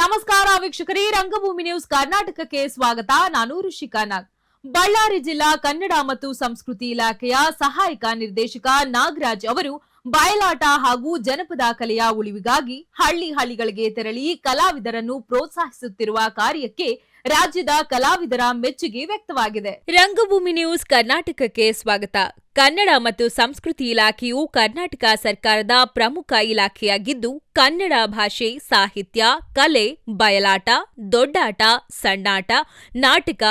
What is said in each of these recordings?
ನಮಸ್ಕಾರ ವೀಕ್ಷಕರೇ, ರಂಗಭೂಮಿ ನ್ಯೂಸ್ ಕರ್ನಾಟಕಕ್ಕೆ ಸ್ವಾಗತ. ನಾನು ಋಷಿಕಾ ನಾಗ್. ಬಳ್ಳಾರಿ ಜಿಲ್ಲಾ ಕನ್ನಡ ಮತ್ತು ಸಂಸ್ಕೃತಿ ಇಲಾಖೆಯ ಸಹಾಯಕ ನಿರ್ದೇಶಕ ನಾಗರಾಜ್ ಅವರು ಬಯಲಾಟ ಹಾಗೂ ಜನಪದ ಕಲೆಯ ಉಳಿವಿಗಾಗಿ ಹಳ್ಳಿಗಳಿಗೆ ತೆರಳಿ ಕಲಾವಿದರನ್ನು ಪ್ರೋತ್ಸಾಹಿಸುತ್ತಿರುವ ಕಾರ್ಯಕ್ಕೆ ರಾಜ್ಯದ ಕಲಾವಿದರ ಮೆಚ್ಚುಗೆ ವ್ಯಕ್ತವಾಗಿದೆ. ರಂಗಭೂಮಿ ನ್ಯೂಸ್ ಕರ್ನಾಟಕಕ್ಕೆ ಸ್ವಾಗತ. ಕನ್ನಡ ಮತ್ತು ಸಂಸ್ಕೃತಿ ಇಲಾಖೆಯು ಕರ್ನಾಟಕ ಸರ್ಕಾರದ ಪ್ರಮುಖ ಇಲಾಖೆಯಾಗಿದ್ದು, ಕನ್ನಡ ಭಾಷೆ, ಸಾಹಿತ್ಯ, ಕಲೆ, ಬಯಲಾಟ, ದೊಡ್ಡಾಟ, ಸಣ್ಣಾಟ, ನಾಟಕ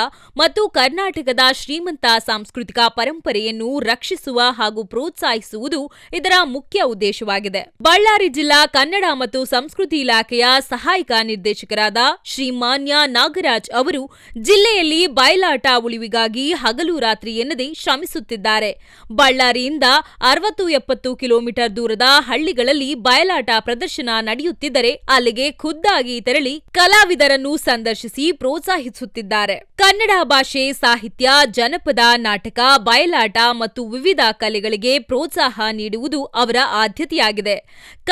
ಮತ್ತು ಕರ್ನಾಟಕದ ಶ್ರೀಮಂತ ಸಾಂಸ್ಕೃತಿಕ ಪರಂಪರೆಯನ್ನು ರಕ್ಷಿಸುವ ಹಾಗೂ ಪ್ರೋತ್ಸಾಹಿಸುವುದು ಇದರ ಮುಖ್ಯ ಉದ್ದೇಶವಾಗಿದೆ. ಬಳ್ಳಾರಿ ಜಿಲ್ಲಾ ಕನ್ನಡ ಮತ್ತು ಸಂಸ್ಕೃತಿ ಇಲಾಖೆಯ ಸಹಾಯಕ ನಿರ್ದೇಶಕರಾದ ಶ್ರೀಮಾನ್ಯ ನಾಗರಾಜ್ ಅವರು ಜಿಲ್ಲೆಯಲ್ಲಿ ಬಯಲಾಟ ಉಳಿವಿಗಾಗಿ ಹಗಲು ರಾತ್ರಿ ಎನ್ನದೆ ಶ್ರಮಿಸುತ್ತಿದ್ದಾರೆ. ಬಳ್ಳಾರಿಯಿಂದ 60-70 ಕಿಲೋಮೀಟರ್ ದೂರದ ಹಳ್ಳಿಗಳಲ್ಲಿ ಬಯಲಾಟ ಪ್ರದರ್ಶನ ನಡೆಯುತ್ತಿದ್ದರೆ ಅಲ್ಲಿಗೆ ಖುದ್ದಾಗಿ ತೆರಳಿ ಕಲಾವಿದರನ್ನು ಸಂದರ್ಶಿಸಿ ಪ್ರೋತ್ಸಾಹಿಸುತ್ತಿದ್ದಾರೆ. ಕನ್ನಡ ಭಾಷೆ, ಸಾಹಿತ್ಯ, ಜನಪದ, ನಾಟಕ, ಬಯಲಾಟ ಮತ್ತು ವಿವಿಧ ಕಲೆಗಳಿಗೆ ಪ್ರೋತ್ಸಾಹ ನೀಡುವುದು ಅವರ ಆದ್ಯತೆಯಾಗಿದೆ.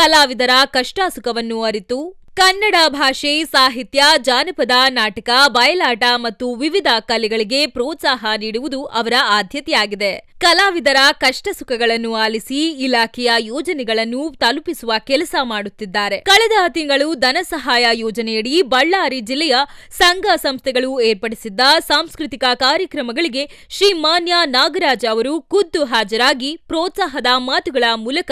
ಕಲಾವಿದರ ಕಷ್ಟಸುಖವನ್ನು ಅರಿತು ಕನ್ನಡ ಭಾಷೆ, ಸಾಹಿತ್ಯ, ಜಾನಪದ, ನಾಟಕ, ಬಯಲಾಟ ಮತ್ತು ವಿವಿಧ ಕಲೆಗಳಿಗೆ ಪ್ರೋತ್ಸಾಹ ನೀಡುವುದು ಅವರ ಆದ್ಯತೆಯಾಗಿದೆ. ಕಲಾವಿದರ ಕಷ್ಟ ಸುಖಗಳನ್ನು ಆಲಿಸಿ ಇಲಾಖೆಯ ಯೋಜನೆಗಳನ್ನು ತಲುಪಿಸುವ ಕೆಲಸ ಮಾಡುತ್ತಿದ್ದಾರೆ. ಕಳೆದ ತಿಂಗಳು ಧನ ಸಹಾಯ ಯೋಜನೆಯಡಿ ಬಳ್ಳಾರಿ ಜಿಲ್ಲೆಯ ಸಂಘ ಸಂಸ್ಥೆಗಳು ಏರ್ಪಡಿಸಿದ್ದ ಸಾಂಸ್ಕೃತಿಕ ಕಾರ್ಯಕ್ರಮಗಳಿಗೆ ಶ್ರೀಮಾನ್ಯ ನಾಗರಾಜ್ ಅವರು ಖುದ್ದು ಹಾಜರಾಗಿ ಪ್ರೋತ್ಸಾಹದ ಮಾತುಗಳ ಮೂಲಕ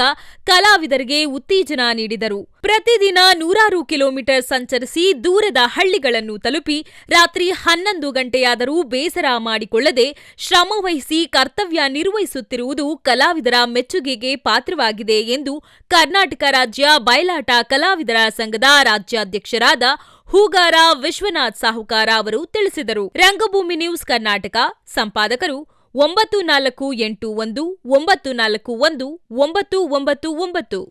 ಕಲಾವಿದರಿಗೆ ಉತ್ತೇಜನ ನೀಡಿದರು. ಪ್ರತಿದಿನ 100 ಕಿಲೋಮೀಟರ್ ಸಂಚರಿಸಿ ದೂರದ ಹಳ್ಳಿಗಳನ್ನು ತಲುಪಿ ರಾತ್ರಿ 11 ಗಂಟೆಯಾದರೂ ಬೇಸರ ಮಾಡಿಕೊಳ್ಳದೆ ಶ್ರಮವಹಿಸಿ ಕರ್ತವ್ಯ ನಿರ್ವಹಿಸುತ್ತಿರುವುದು ಕಲಾವಿದರ ಮೆಚ್ಚುಗೆಗೆ ಪಾತ್ರವಾಗಿದೆ ಎಂದು ಕರ್ನಾಟಕ ರಾಜ್ಯ ಬಯಲಾಟ ಕಲಾವಿದರ ಸಂಘದ ರಾಜ್ಯಾಧ್ಯಕ್ಷರಾದ ಹೂಗಾರ ವಿಶ್ವನಾಥ್ ಸಾಹುಕಾರ ಅವರು ತಿಳಿಸಿದರು. ರಂಗಭೂಮಿ ನ್ಯೂಸ್ ಕರ್ನಾಟಕ ಸಂಪಾದಕರು 9481 941 999.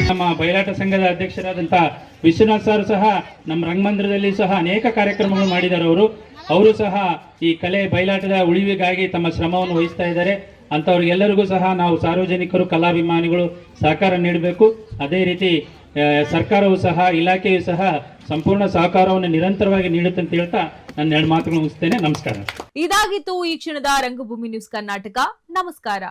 ನಮ್ಮ ಬಯಲಾಟ ಸಂಘದ ಅಧ್ಯಕ್ಷರಾದಂತಹ ವಿಶ್ವನಾಥ್ ಸರ್ ಸಹ ನಮ್ಮ ರಂಗಮಂದಿರದಲ್ಲಿ ಸಹ ಅನೇಕ ಕಾರ್ಯಕ್ರಮಗಳು ಮಾಡಿದ್ದಾರೆ. ಅವರು ಸಹ ಈ ಕಲೆ ಬಯಲಾಟದ ಉಳಿವಿಗಾಗಿ ತಮ್ಮ ಶ್ರಮವನ್ನು ವಹಿಸ್ತಾ ಇದ್ದಾರೆ. ಅಂಥವ್ರಿಗೆಲ್ಲರಿಗೂ ಸಹ ನಾವು ಸಾರ್ವಜನಿಕರು, ಕಲಾಭಿಮಾನಿಗಳು ಸಹಕಾರ ನೀಡಬೇಕು. ಅದೇ ರೀತಿ ಸರ್ಕಾರವು ಸಹ, ಇಲಾಖೆಯು ಸಹ ಸಂಪೂರ್ಣ ಸಹಕಾರವನ್ನು ನಿರಂತರವಾಗಿ ನೀಡುತ್ತೆ ಅಂತ ಹೇಳ್ತಾ ನನ್ನ 2 ಮಾತುಗಳು ಮುಗಿಸ್ತೇನೆ. ನಮಸ್ಕಾರ. ಇದಾಗಿತ್ತು ಈ ಕ್ಷಣದ ರಂಗಭೂಮಿ ನ್ಯೂಸ್ ಕರ್ನಾಟಕ. ನಮಸ್ಕಾರ.